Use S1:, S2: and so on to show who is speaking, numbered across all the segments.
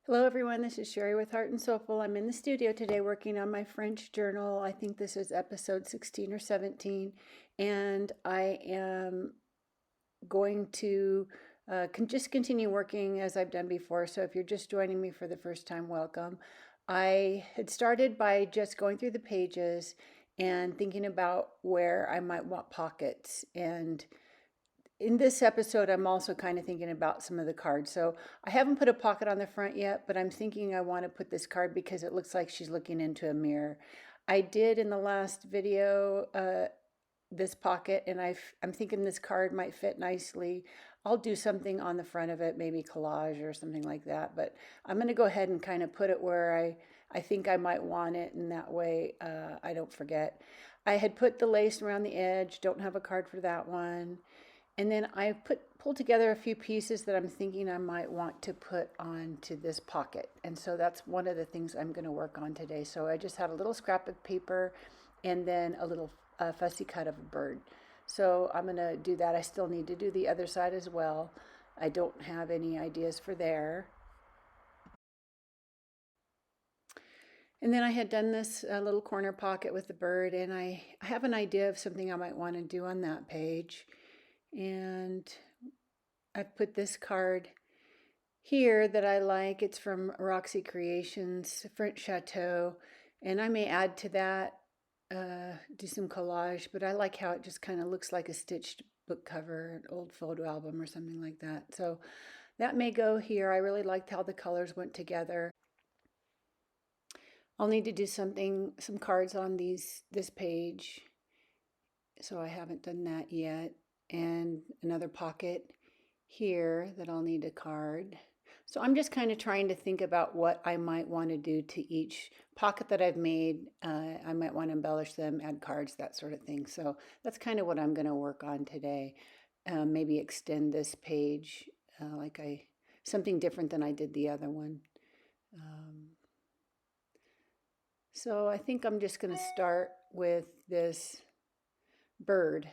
S1: Hello everyone, this is Sherry with Heart and Soulful. I'm in the studio today working on my French journal. I think this is episode 16 or 17, and I am going to just continue working as I've done before. So if you're just joining me for the first time, welcome. I had started by just going through the pages and thinking about where I might want pockets, and in this episode, I'm also kind of thinking about some of the cards. So I haven't put a pocket on the front yet, but I'm thinking I want to put this card because it looks like she's looking into a mirror. I did in the last video this pocket, and I'm thinking this card might fit nicely. I'll do something on the front of it, maybe collage or something like that. But I'm going to go ahead and kind of put it where I think I might want it, and that way I don't forget. I had put the lace around the edge, don't have a card for that one. And then I pulled together a few pieces that I'm thinking I might want to put onto this pocket. And so that's one of the things I'm going to work on today. So I just have a little scrap of paper and then a little fussy cut of a bird. So I'm going to do that. I still need to do the other side as well. I don't have any ideas for there. And then I had done this little corner pocket with the bird, and I have an idea of something I might want to do on that page. And I've put this card here that I like. It's from Roxy Creations, French Chateau, and I may add to that, do some collage, but I like how it just kind of looks like a stitched book cover, an old photo album or something like that. So that may go here. I really liked how the colors went together. I'll need to do some cards on this page, so I haven't done that yet. And another pocket here that I'll need a card. So I'm just kind of trying to think about what I might want to do to each pocket that I've made. I might want to embellish them, add cards, that sort of thing. So that's kind of what I'm going to work on today. Maybe extend this page something different than I did the other one. So I think I'm just going to start with this bird.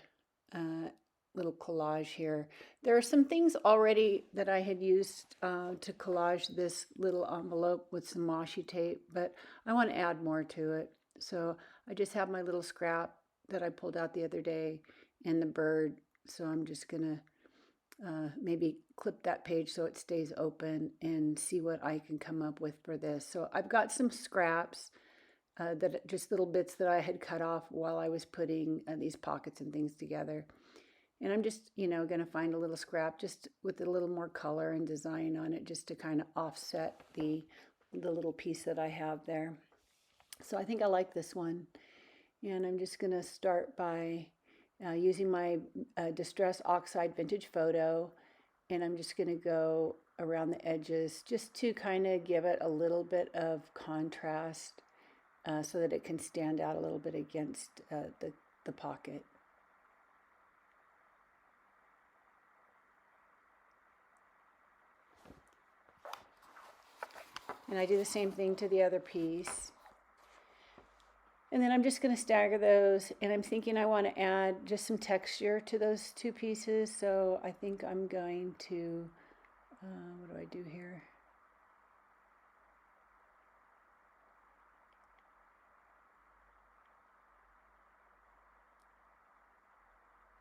S1: Little collage here. There are some things already that I had used to collage this little envelope with some washi tape, but I want to add more to it. So I just have my little scrap that I pulled out the other day and the bird. So I'm just going to maybe clip that page so it stays open and see what I can come up with for this. So I've got some scraps that just little bits that I had cut off while I was putting these pockets and things together. And I'm just, going to find a little scrap just with a little more color and design on it just to kind of offset the little piece that I have there. So I think I like this one. And I'm just going to start by using my Distress Oxide Vintage Photo. And I'm just going to go around the edges just to kind of give it a little bit of contrast so that it can stand out a little bit against the pocket. And I do the same thing to the other piece. And then I'm just going to stagger those, and I'm thinking I want to add just some texture to those two pieces. So I think I'm going to, what do I do here?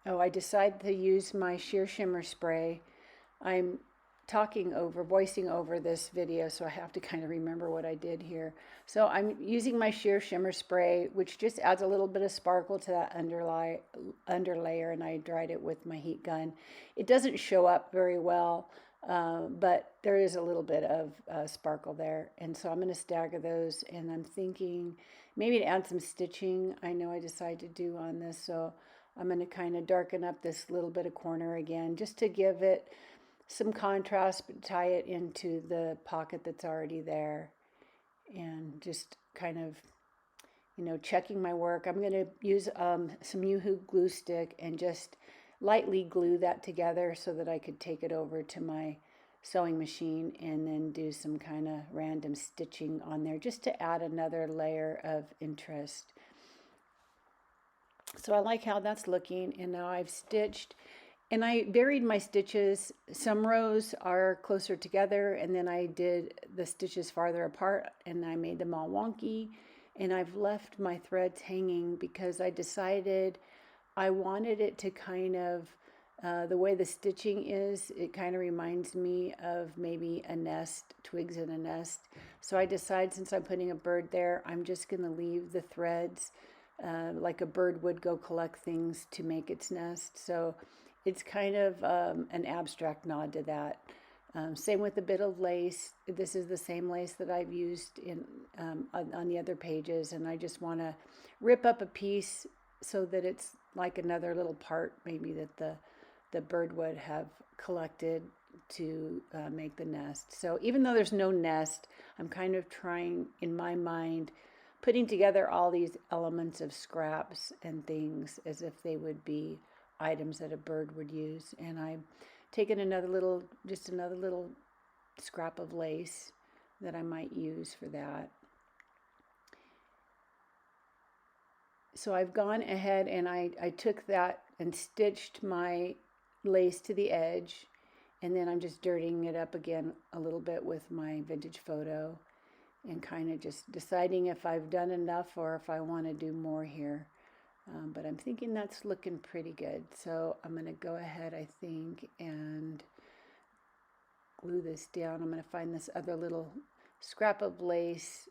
S1: Oh, I decided to use my sheer shimmer spray. I'm voicing over this video, so I have to kind of remember what I did here. So I'm using my sheer shimmer spray, which just adds a little bit of sparkle to that underlayer, and I dried it with my heat gun. It doesn't show up very well, but there is a little bit of sparkle there. And so I'm going to stagger those, and I'm thinking maybe to add some stitching. I know I decided to do on this, so I'm going to kind of darken up this little bit of corner again, just to give it some contrast, but tie it into the pocket that's already there. And just kind of, checking my work. I'm going to use some Yoo-Hoo glue stick and just lightly glue that together so that I could take it over to my sewing machine and then do some kind of random stitching on there just to add another layer of interest. So I like how that's looking, and now I've stitched And I varied my stitches. Some rows are closer together, and then I did the stitches farther apart, and I made them all wonky. And I've left my threads hanging because I decided I wanted it to kind of, the way the stitching is, it kind of reminds me of maybe a nest, twigs in a nest. So I decided, since I'm putting a bird there, I'm just going to leave the threads like a bird would go collect things to make its nest. So it's kind of an abstract nod to that. Same with a bit of lace. This is the same lace that I've used in on the other pages, and I just want to rip up a piece so that it's like another little part maybe that the bird would have collected to make the nest. So even though there's no nest, I'm kind of trying, in my mind, putting together all these elements of scraps and things as if they would be items that a bird would use. And I'm taking just another little scrap of lace that I might use for that. So I've gone ahead and I took that and stitched my lace to the edge, and then I'm just dirtying it up again a little bit with my vintage photo and kind of just deciding if I've done enough or if I want to do more here. But I'm thinking that's looking pretty good. So I'm going to go ahead, I think, and glue this down. I'm going to find this other little scrap of lace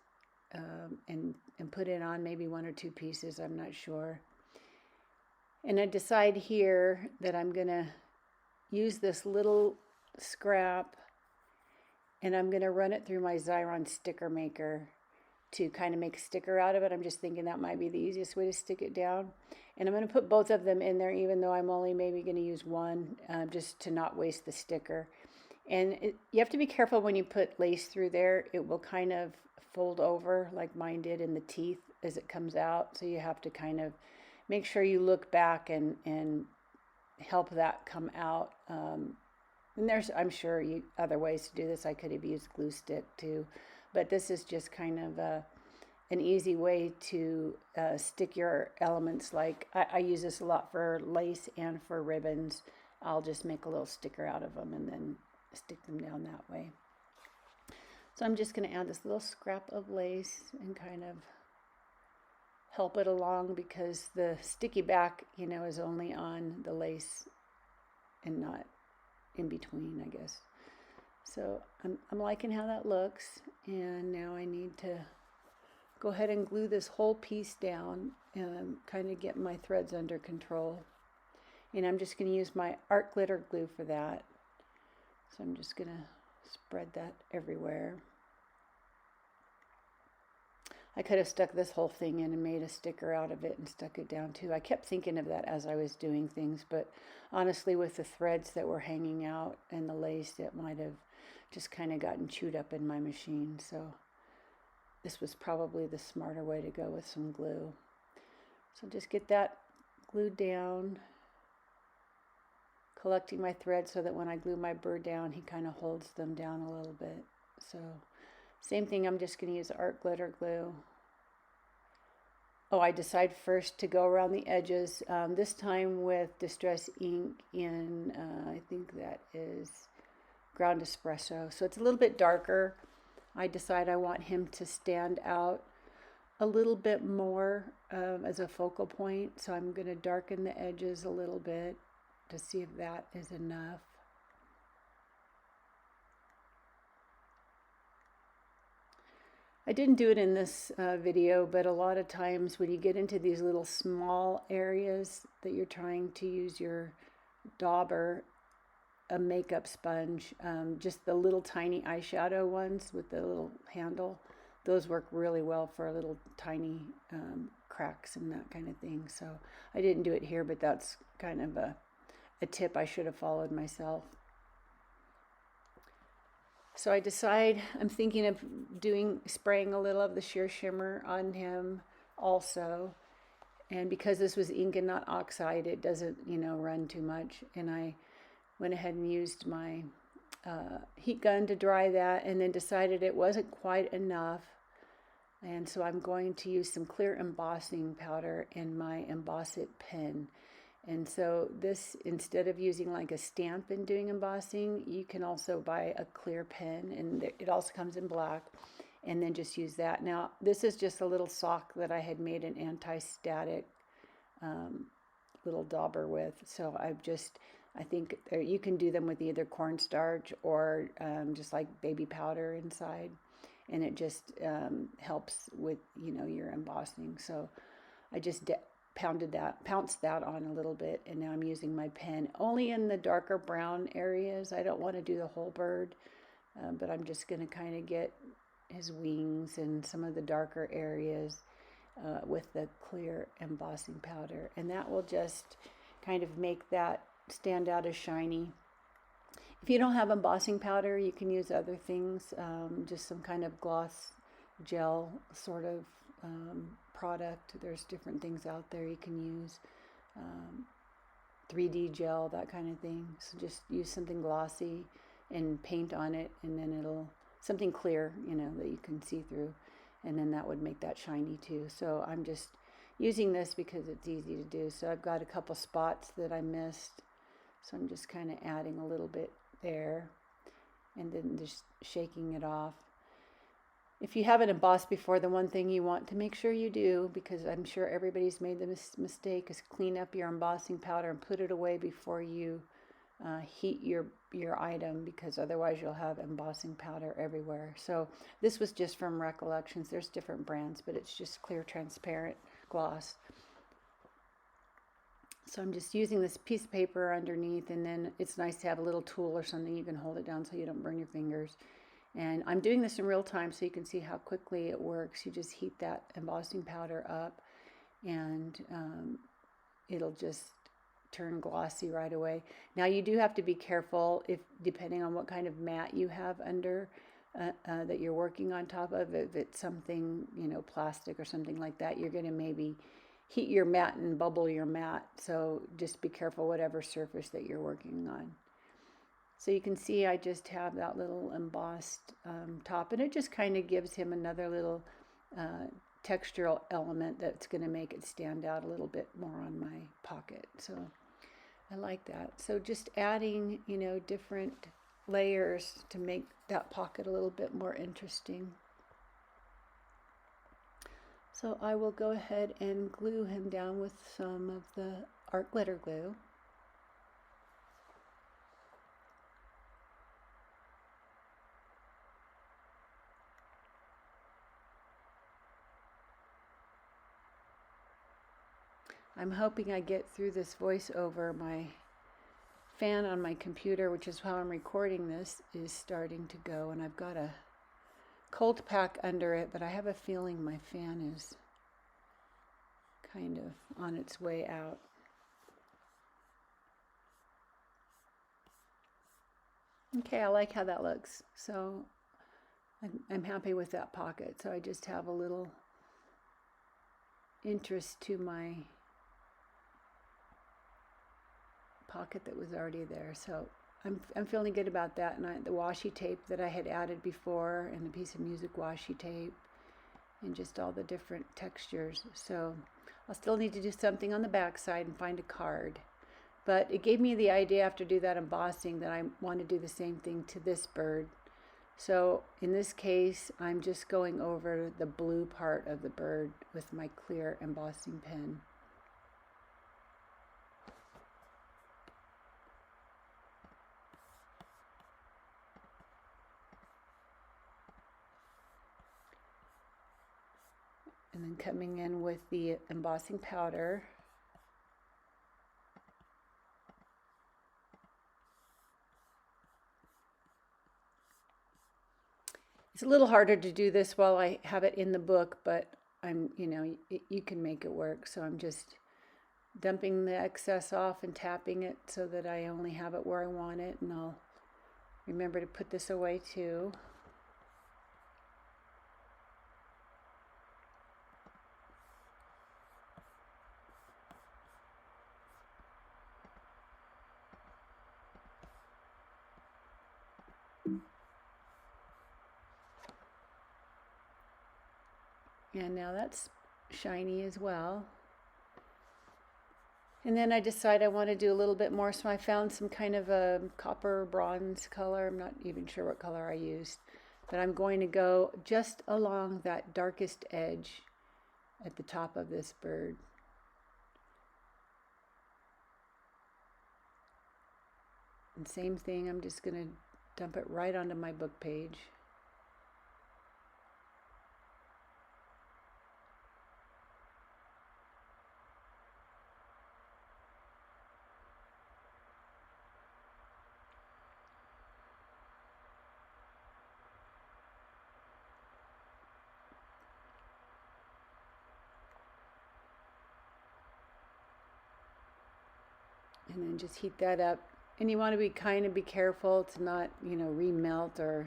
S1: and put it on maybe one or two pieces. I'm not sure. And I decide here that I'm going to use this little scrap and I'm going to run it through my Xyron sticker maker to kind of make a sticker out of it. I'm just thinking that might be the easiest way to stick it down. And I'm going to put both of them in there, even though I'm only maybe going to use one, just to not waste the sticker. And you have to be careful when you put lace through there. It will kind of fold over like mine did in the teeth as it comes out. So you have to kind of make sure you look back and help that come out. And there's, I'm sure, other ways to do this. I could have used glue stick too. But this is just kind of an easy way to stick your elements. Like I use this a lot for lace and for ribbons. I'll just make a little sticker out of them and then stick them down that way. So I'm just going to add this little scrap of lace and kind of help it along, because the sticky back, is only on the lace and not in between, I guess. So I'm liking how that looks, and now I need to go ahead and glue this whole piece down and kind of get my threads under control. And I'm just going to use my art glitter glue for that. So I'm just going to spread that everywhere. I could have stuck this whole thing in and made a sticker out of it and stuck it down too. I kept thinking of that as I was doing things, but honestly, with the threads that were hanging out and the lace, it might have just kind of gotten chewed up in my machine. So this was probably the smarter way to go with some glue. So just get that glued down, collecting my threads so that when I glue my bird down, he kind of holds them down a little bit. So same thing, I'm just going to use art glitter glue. Oh, I decide first to go around the edges, this time with Distress ink in, I think that is Ground Espresso. So it's a little bit darker. I decide I want him to stand out a little bit more as a focal point. So I'm going to darken the edges a little bit to see if that is enough. I didn't do it in this video, but a lot of times when you get into these little small areas that you're trying to use your dauber, a makeup sponge, just the little tiny eyeshadow ones with the little handle, those work really well for little tiny cracks and that kind of thing. So I didn't do it here, but that's kind of a tip I should have followed myself. So I decide, I'm thinking of spraying a little of the sheer shimmer on him also. And because this was ink and not oxide, it doesn't, run too much. And I went ahead and used my heat gun to dry that, and then decided it wasn't quite enough. And so I'm going to use some clear embossing powder in my Emboss It pen. And so this, instead of using like a stamp and doing embossing, you can also buy a clear pen, and it also comes in black, and then just use that. Now, this is just a little sock that I had made an anti-static little dauber with. So I think you can do them with either cornstarch or just like baby powder inside. And it just helps with, your embossing. So I just pounced that on a little bit, and now I'm using my pen only in the darker brown areas. I don't want to do the whole bird, but I'm just going to kind of get his wings and some of the darker areas with the clear embossing powder, and that will just kind of make that stand out as shiny. If you don't have embossing powder, you can use other things, just some kind of gloss gel sort of product. There's different things out there you can use, 3D gel, that kind of thing. So just use something glossy and paint on it, and then something clear, that you can see through, and then that would make that shiny too. So I'm just using this because it's easy to do. So I've got a couple spots that I missed, so I'm just kind of adding a little bit there and then just shaking it off. If you haven't embossed before, the one thing you want to make sure you do, because I'm sure everybody's made the mistake, is clean up your embossing powder and put it away before you heat your item, because otherwise you'll have embossing powder everywhere. So this was just from Recollections. There's different brands, but it's just clear transparent gloss. So I'm just using this piece of paper underneath, and then it's nice to have a little tool or something you can hold it down so you don't burn your fingers. And I'm doing this in real time so you can see how quickly it works. You just heat that embossing powder up, and it'll just turn glossy right away. Now you do have to be careful, depending on what kind of mat you have under that you're working on top of. If it's something, plastic or something like that, you're going to maybe heat your mat and bubble your mat. So just be careful whatever surface that you're working on. So you can see I just have that little embossed top, and it just kind of gives him another little textural element that's going to make it stand out a little bit more on my pocket. So I like that. So just adding, different layers to make that pocket a little bit more interesting. So I will go ahead and glue him down with some of the art glitter glue. I'm hoping I get through this voiceover. My fan on my computer, which is how I'm recording this, is starting to go, and I've got a cold pack under it, but I have a feeling my fan is kind of on its way out. Okay, I like how that looks. So I'm happy with that pocket. So I just have a little interest to my pocket that was already there. So I'm feeling good about that. And the washi tape that I had added before, and the piece of music washi tape, and just all the different textures. So I'll still need to do something on the back side and find a card. But it gave me the idea after do that embossing that I want to do the same thing to this bird. So in this case, I'm just going over the blue part of the bird with my clear embossing pen. And then coming in with the embossing powder. It's a little harder to do this while I have it in the book, but you can make it work. So I'm just dumping the excess off and tapping it so that I only have it where I want it, and I'll remember to put this away too. And now that's shiny as well. And then I decide I want to do a little bit more, so I found some kind of a copper bronze color. I'm not even sure what color I used, but I'm going to go just along that darkest edge at the top of this bird. And same thing, I'm just going to dump it right onto my book page. And then just heat that up. And you want to be careful to not, remelt or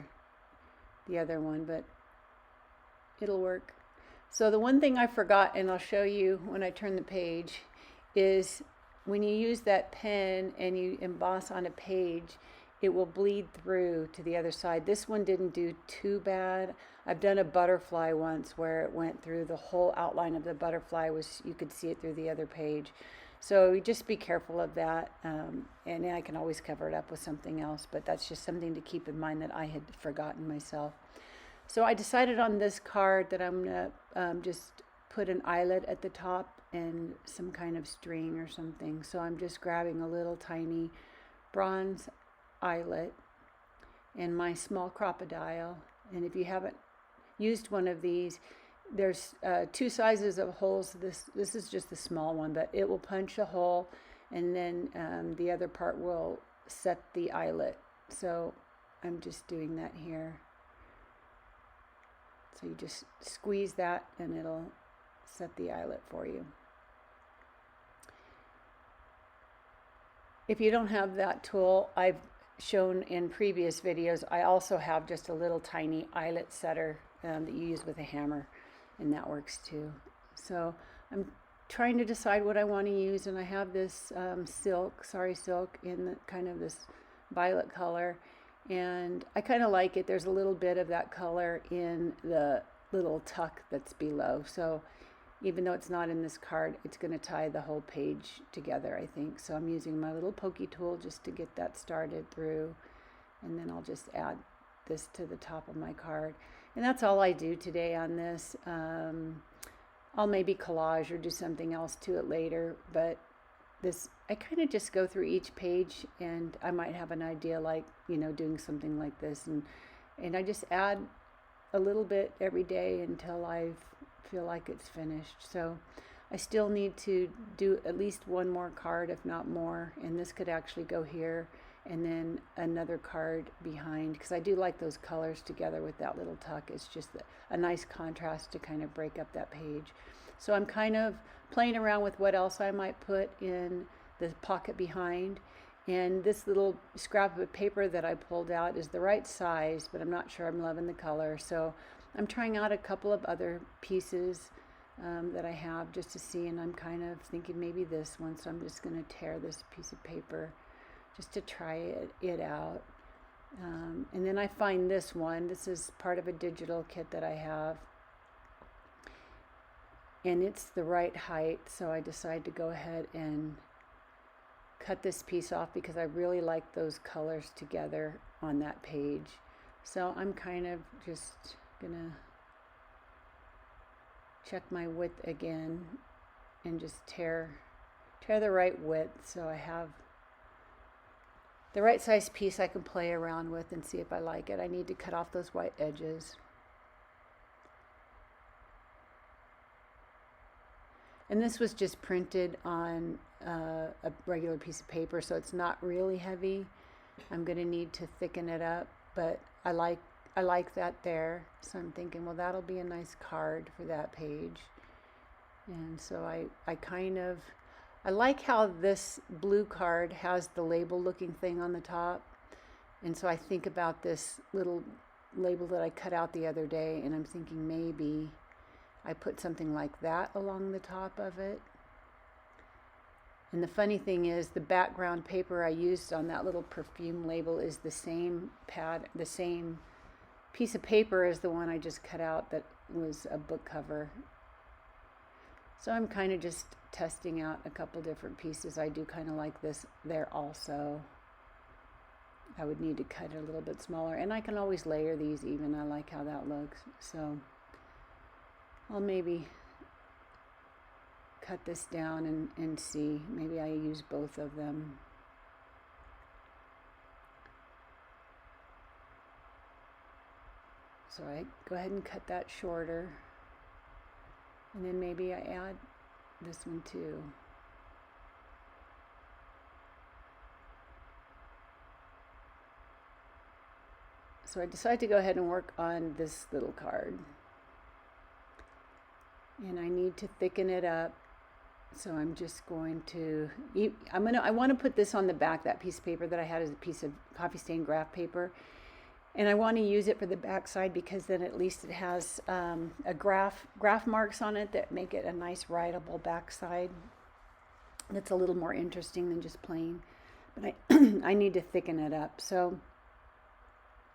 S1: the other one, but it'll work. So the one thing I forgot, and I'll show you when I turn the page, is when you use that pen and you emboss on a page, it will bleed through to the other side. This one didn't do too bad. I've done a butterfly once where it went through the whole outline of the butterfly, you could see it through the other page. So just be careful of that, and I can always cover it up with something else, but that's just something to keep in mind that I had forgotten myself. So I decided on this card that I'm going to just put an eyelet at the top and some kind of string or something. So I'm just grabbing a little tiny bronze eyelet and my small crocodile. And if you haven't used one of these, there's two sizes of holes. This is just the small one, but it will punch a hole, and then the other part will set the eyelet. So I'm just doing that here. So you just squeeze that and it'll set the eyelet for you. If you don't have that tool, I've shown in previous videos, I also have just a little tiny eyelet setter that you use with a hammer, and that works too. So I'm trying to decide what I want to use, and I have this sari silk in kind of this violet color, and I kind of like it. There's a little bit of that color in the little tuck that's below, so even though it's not in this card, it's going to tie the whole page together, I think. So I'm using my little pokey tool just to get that started through, and then I'll just add this to the top of my card. And that's all I do today on this. I'll maybe collage or do something else to it later, but this, I kind of just go through each page, and I might have an idea like, doing something like this, and I just add a little bit every day until I feel like it's finished. So I still need to do at least one more card, if not more, and this could actually go here, and then another card behind, because I do like those colors together with that little tuck. It's just a nice contrast to kind of break up that page. So I'm kind of playing around with what else I might put in the pocket behind, and this little scrap of paper that I pulled out is the right size, but I'm not sure I'm loving the color. So I'm trying out a couple of other pieces that I have just to see, and I'm kind of thinking maybe this one, so I'm just going to tear this piece of paper just to try it out. And then I find this one. This is part of a digital kit that I have, and it's the right height, so I decide to go ahead and cut this piece off because I really like those colors together on that page. So I'm kind of just gonna check my width again and just tear the right width so I have the right size piece I can play around with and see if I like it. I need to cut off those white edges. And this was just printed on a regular piece of paper, so it's not really heavy. I'm going to need to thicken it up, but I like that there. So I'm thinking, well, that'll be a nice card for that page. And so I like how this blue card has the label looking thing on the top. And so I think about this little label that I cut out the other day, and I'm thinking maybe I put something like that along the top of it. And the funny thing is, the background paper I used on that little perfume label is the same piece of paper as the one I just cut out that was a book cover. So I'm kind of just testing out a couple different pieces. I do kind of like this there also. I would need to cut it a little bit smaller, and I can always layer these even. I like how that looks. So I'll maybe cut this down and see. Maybe I use both of them. So I go ahead and cut that shorter. And then maybe I add this one too. So I decided to go ahead and work on this little card. And I need to thicken it up. So I'm just going to, I want to put this on the back, that piece of paper that I had as a piece of coffee stain graph paper. And I want to use it for the back side because then at least it has a graph marks on it that make it a nice writable back side. That's a little more interesting than just plain. But I need to thicken it up. So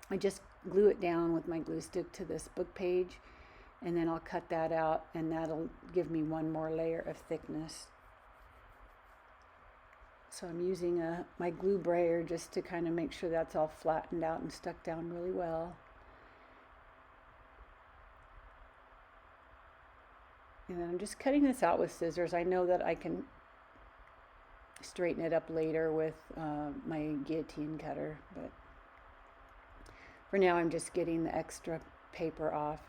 S1: I just glue it down with my glue stick to this book page, and then I'll cut that out, and that'll give me one more layer of thickness. So I'm using my glue brayer just to kind of make sure that's all flattened out and stuck down really well. And then I'm just cutting this out with scissors. I know that I can straighten it up later with my guillotine cutter, but for now I'm just getting the extra paper off.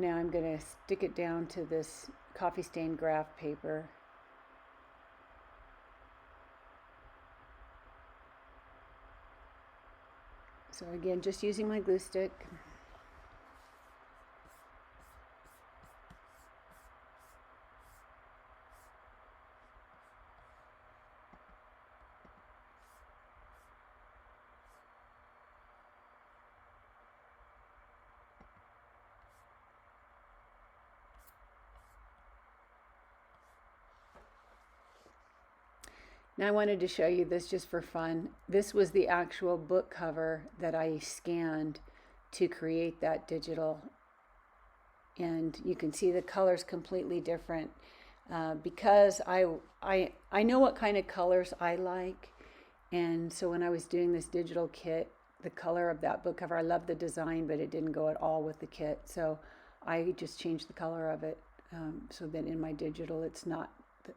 S1: Now I'm going to stick it down to this coffee stain graph paper. So again, just using my glue stick. Now I wanted to show you this just for fun. This was the actual book cover that I scanned to create that digital. And you can see the color's completely different because I know what kind of colors I like. And so when I was doing this digital kit, the color of that book cover, I love the design, but it didn't go at all with the kit. So I just changed the color of it so that in my digital it's not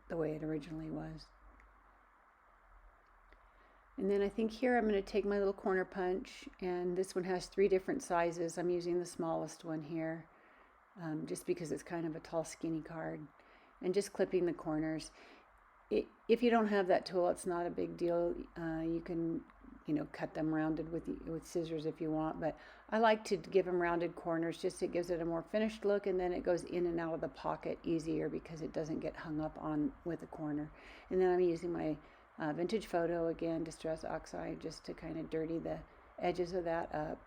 S1: the way it originally was. And then I think here I'm going to take my little corner punch, and this one has 3 different sizes. I'm using the smallest one here just because it's kind of a tall, skinny card. And just clipping the corners. If you don't have that tool, it's not a big deal. You can, cut them rounded with scissors if you want. But I like to give them rounded corners. Just it gives it a more finished look, and then it goes in and out of the pocket easier because it doesn't get hung up on with a corner. And then I'm using my Vintage Photo again, Distress Oxide, just to kind of dirty the edges of that up.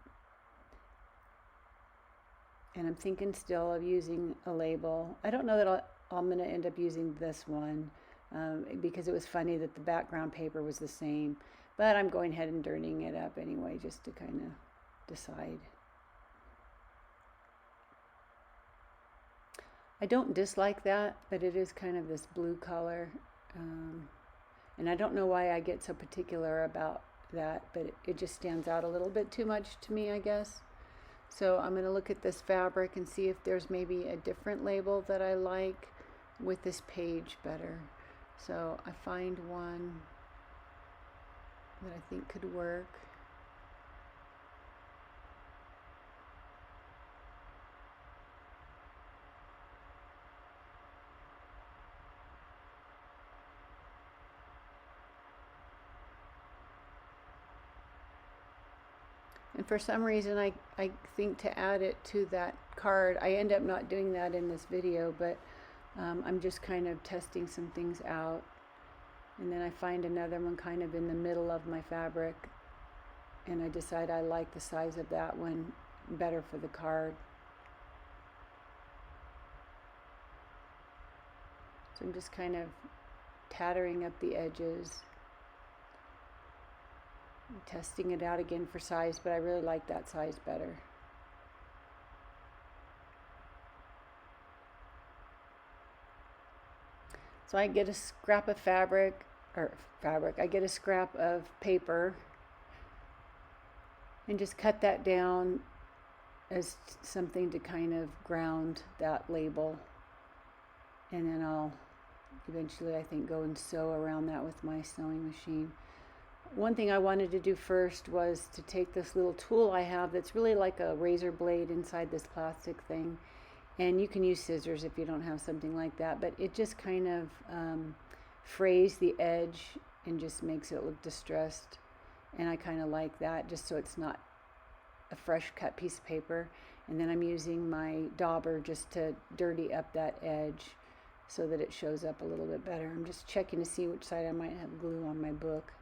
S1: And I'm thinking still of using a label. I don't know that I'm going to end up using this one because it was funny that the background paper was the same. But I'm going ahead and dirtying it up anyway, just to kind of decide. I don't dislike that, but it is kind of this blue color. And I don't know why I get so particular about that, but it just stands out a little bit too much to me, I guess. So I'm going to look at this fabric and see if there's maybe a different label that I like with this page better. So I find one that I think could work. And for some reason, I think to add it to that card, I end up not doing that in this video, but I'm just kind of testing some things out. And then I find another one kind of in the middle of my fabric, and I decide I like the size of that one better for the card. So I'm just kind of tattering up the edges. I'm testing it out again for size, but I really like that size better. So I get a scrap of I get a scrap of paper and just cut that down as something to kind of ground that label. And then I'll eventually, I think, go and sew around that with my sewing machine. One thing I wanted to do first was to take this little tool I have that's really like a razor blade inside this plastic thing. And you can use scissors if you don't have something like that, but it just kind of frays the edge and just makes it look distressed. And I kind of like that, just so it's not a fresh cut piece of paper. And then I'm using my dauber just to dirty up that edge so that it shows up a little bit better. I'm just checking to see which side I might have glue on my book.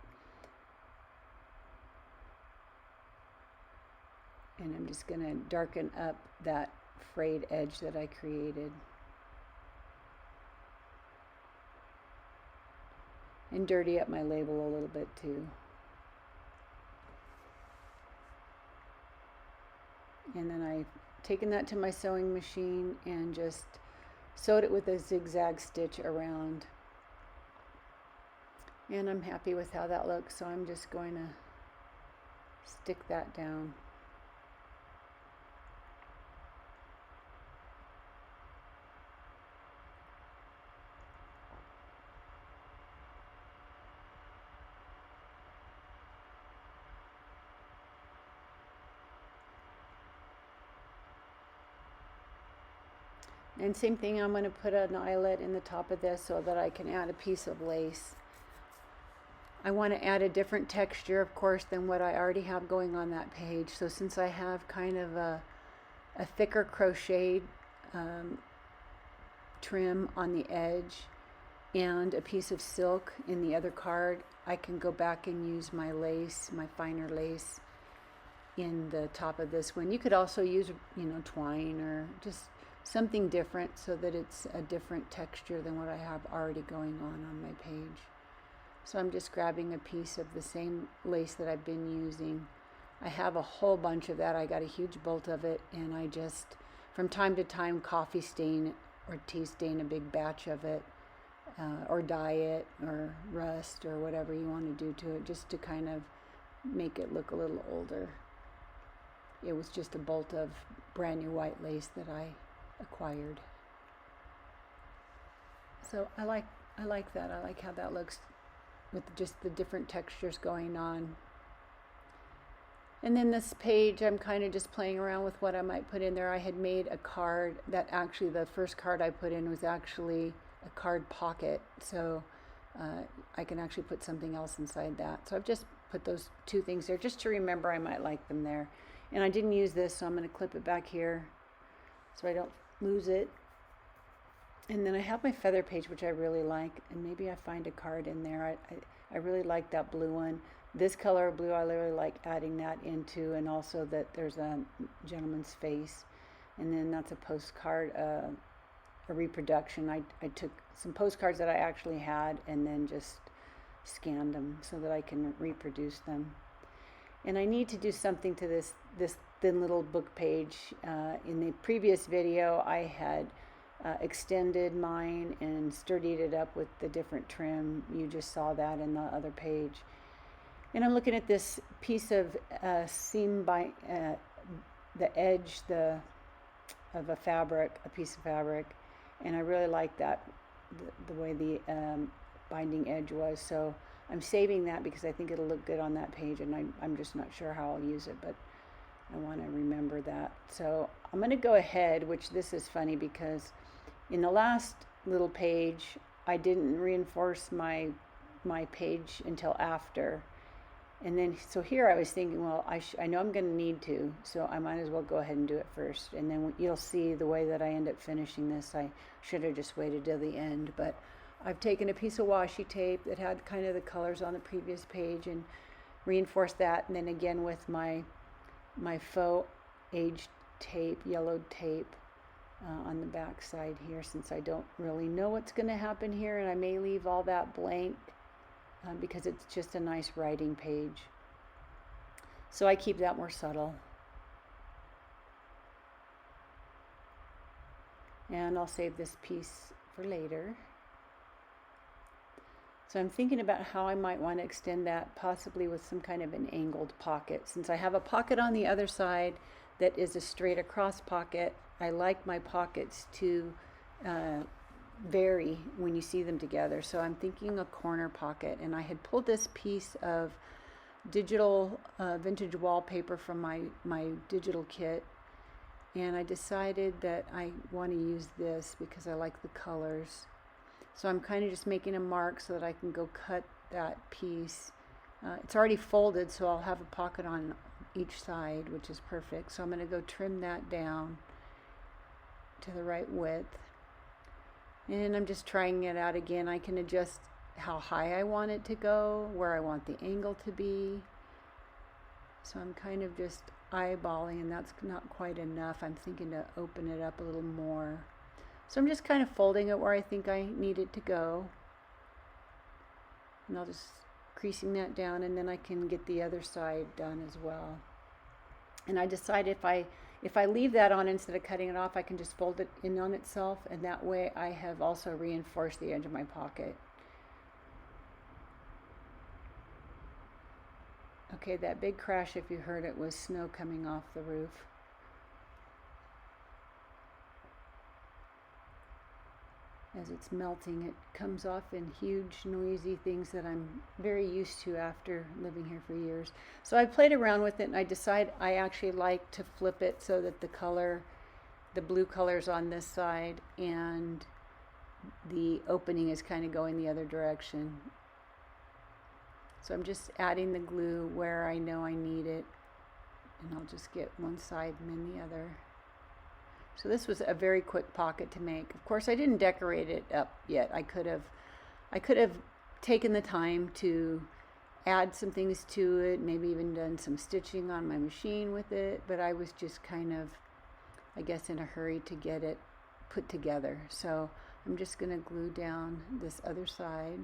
S1: And I'm just going to darken up that frayed edge that I created. And dirty up my label a little bit too. And then I've taken that to my sewing machine and just sewed it with a zigzag stitch around. And I'm happy with how that looks, so I'm just going to stick that down. And same thing, I'm going to put an eyelet in the top of this so that I can add a piece of lace. I want to add a different texture, of course, than what I already have going on that page. So since I have kind of a thicker crocheted trim on the edge and a piece of silk in the other card, I can go back and use my lace, my finer lace, in the top of this one. You could also use, twine or just something different so that it's a different texture than what I have already going on my page. So I'm just grabbing a piece of the same lace that I've been using. I have a whole bunch of that. I got a huge bolt of it, and I just, from time to time, coffee stain or tea stain a big batch of it, or dye it, or rust, or whatever you want to do to it, just to kind of make it look a little older. It was just a bolt of brand new white lace that I acquired. So I like that. I like how that looks with just the different textures going on. And then this page, I'm kind of just playing around with what I might put in there. I had made a card that actually, the first card I put in was actually a card pocket. So I can actually put something else inside that. So I've just put those two things there just to remember I might like them there. And I didn't use this, so I'm going to clip it back here so I don't lose it. And then I have my feather page, which I really like, and maybe I find a card in there. I really like that blue one. This color of blue, I really like adding that into, and also that there's a gentleman's face. And then that's a postcard, a reproduction. I took some postcards that I actually had and then just scanned them so that I can reproduce them. And I need to do something to this thin little book page. In the previous video, I had extended mine and sturdied it up with the different trim. You just saw that in the other page. And I'm looking at this piece of seam by the edge of a fabric, a piece of fabric, and I really like that, the way the binding edge was. So I'm saving that because I think it'll look good on that page, and I'm just not sure how I'll use it, but I want to remember that. So I'm going to go ahead, which this is funny because in the last little page, I didn't reinforce my page until after. And then, so here I was thinking, well, I know I'm going to need to, so I might as well go ahead and do it first. And then you'll see the way that I end up finishing this. I should have just waited till the end, but I've taken a piece of washi tape that had kind of the colors on the previous page and reinforced that. And then again with my faux aged tape, yellowed tape, on the back side here, since I don't really know what's going to happen here, and I may leave all that blank because it's just a nice writing page. So I keep that more subtle. And I'll save this piece for later. So I'm thinking about how I might want to extend that, possibly with some kind of an angled pocket. Since I have a pocket on the other side that is a straight across pocket, I like my pockets to vary when you see them together. So I'm thinking a corner pocket, and I had pulled this piece of digital vintage wallpaper from my digital kit, and I decided that I want to use this because I like the colors. So I'm kind of just making a mark so that I can go cut that piece. It's already folded, so I'll have a pocket on each side, which is perfect. So I'm going to go trim that down to the right width. And I'm just trying it out again. I can adjust how high I want it to go, where I want the angle to be. So I'm kind of just eyeballing, and that's not quite enough. I'm thinking to open it up a little more. So I'm just kind of folding it where I think I need it to go. And I'll just creasing that down, and then I can get the other side done as well. And I decide if I leave that on instead of cutting it off, I can just fold it in on itself, and that way I have also reinforced the edge of my pocket. Okay, that big crash, if you heard it, was snow coming off the roof. As it's melting, it comes off in huge, noisy things that I'm very used to after living here for years. So I played around with it, and I decide I actually like to flip it so that the blue color's on this side, and the opening is kind of going the other direction. So I'm just adding the glue where I know I need it, and I'll just get one side and then the other. So this was a very quick pocket to make. Of course, I didn't decorate it up yet. I could have taken the time to add some things to it, maybe even done some stitching on my machine with it, but I was just kind of, I guess, in a hurry to get it put together. So I'm just going to glue down this other side.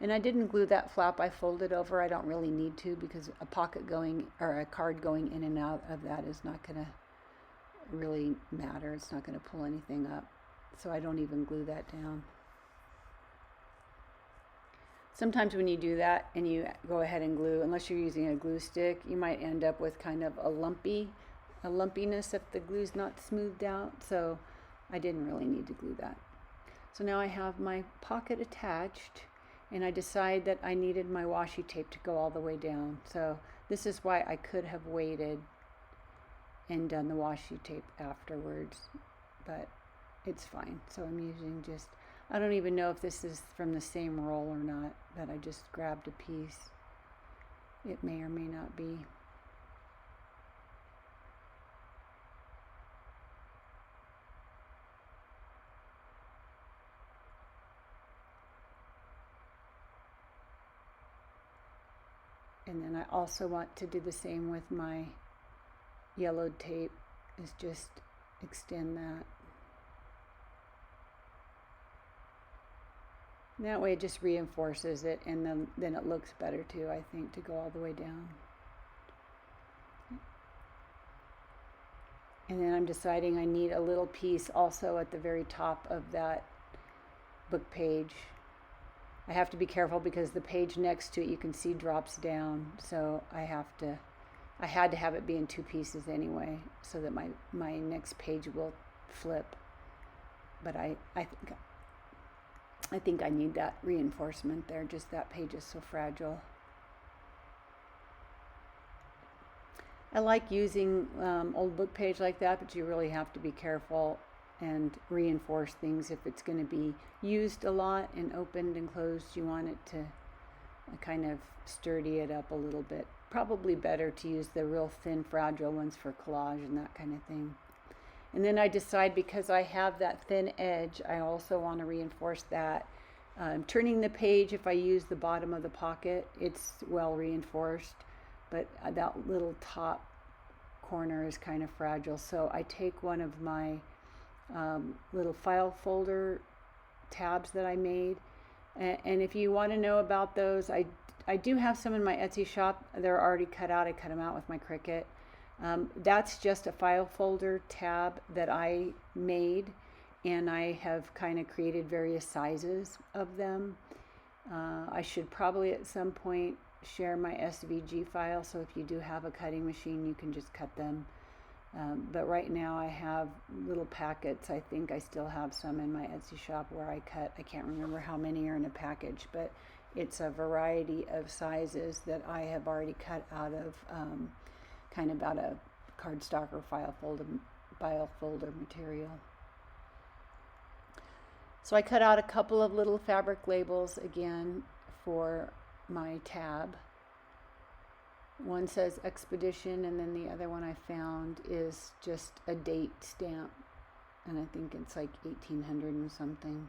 S1: And I didn't glue that flap. I folded over. I don't really need to, because a pocket going, or a card going in and out of that is not going to really matter. It's not going to pull anything up. So I don't even glue that down. Sometimes when you do that and you go ahead and glue, unless you're using a glue stick, you might end up with kind of a lumpiness if the glue's not smoothed out. So I didn't really need to glue that. So now I have my pocket attached, and I decide that I needed my washi tape to go all the way down. So this is why I could have waited and done the washi tape afterwards, but it's fine. So I'm using just, I don't even know if this is from the same roll or not, but I just grabbed a piece. It may or may not be. And then I also want to do the same with my yellowed tape, is just extend that. And that way it just reinforces it, and then it looks better too, I think, to go all the way down. And then I'm deciding I need a little piece also at the very top of that book page. I have to be careful because the page next to it, you can see, drops down. So I had to have it be in two pieces anyway, so that my next page will flip. But I think I need that reinforcement there. Just that page is so fragile. I like using old book page like that, but you really have to be careful and reinforce things if it's going to be used a lot and opened and closed. You want it to kind of sturdy it up a little bit. Probably better to use the real thin, fragile ones for collage and that kind of thing. And then I decide, because I have that thin edge, I also want to reinforce that. Turning the page, if I use the bottom of the pocket, it's well reinforced, but that little top corner is kind of fragile. So I take one of my little file folder tabs that I made, and if you want to know about those, I I do have some in my Etsy shop. They're already cut out. I cut them out with my Cricut. That's just a file folder tab that I made, and I have kind of created various sizes of them. I should probably at some point share my SVG file, so if you do have a cutting machine, you can just cut them. But right now I have little packets. I think I still have some in my Etsy shop where I cut. I can't remember how many are in a package, but it's a variety of sizes that I have already cut out of kind of out of cardstock or file folder material. So I cut out a couple of little fabric labels again for my tab. One says Expedition, and then the other one I found is just a date stamp, and I think it's like 1800 and something.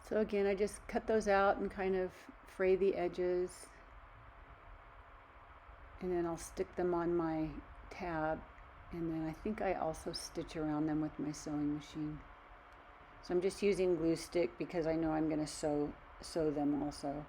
S1: So again, I just cut those out and kind of fray the edges, and then I'll stick them on my tab, and then I think I also stitch around them with my sewing machine. So I'm just using glue stick because I know I'm going to sew them also.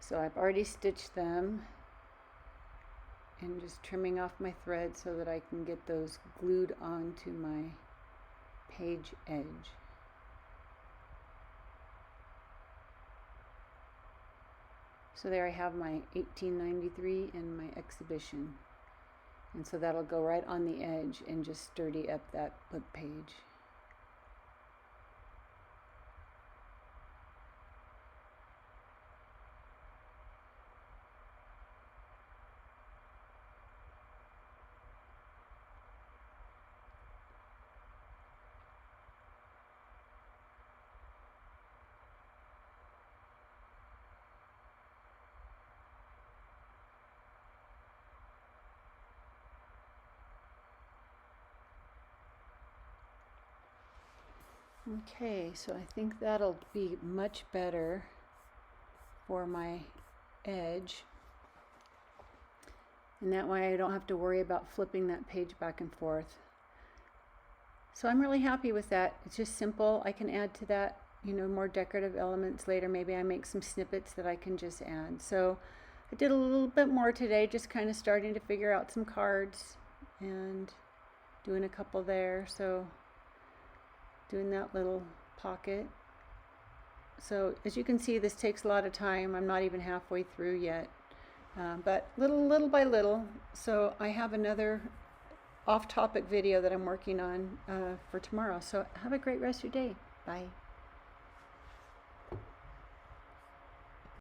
S1: So I've already stitched them, and just trimming off my thread so that I can get those glued onto my page edge. So there I have my 1893 and my Exhibition, and so that'll go right on the edge and just sturdy up that book page. Okay, so I think that'll be much better for my edge, and that way I don't have to worry about flipping that page back and forth. So I'm really happy with that. It's just simple. I can add to that, more decorative elements later. Maybe I make some snippets that I can just add. So I did a little bit more today, just kind of starting to figure out some cards and doing a couple there. So doing that little pocket. So as you can see, this takes a lot of time. I'm not even halfway through yet, but little by little. So I have another off-topic video that I'm working on for tomorrow. So have a great rest of your day. Bye.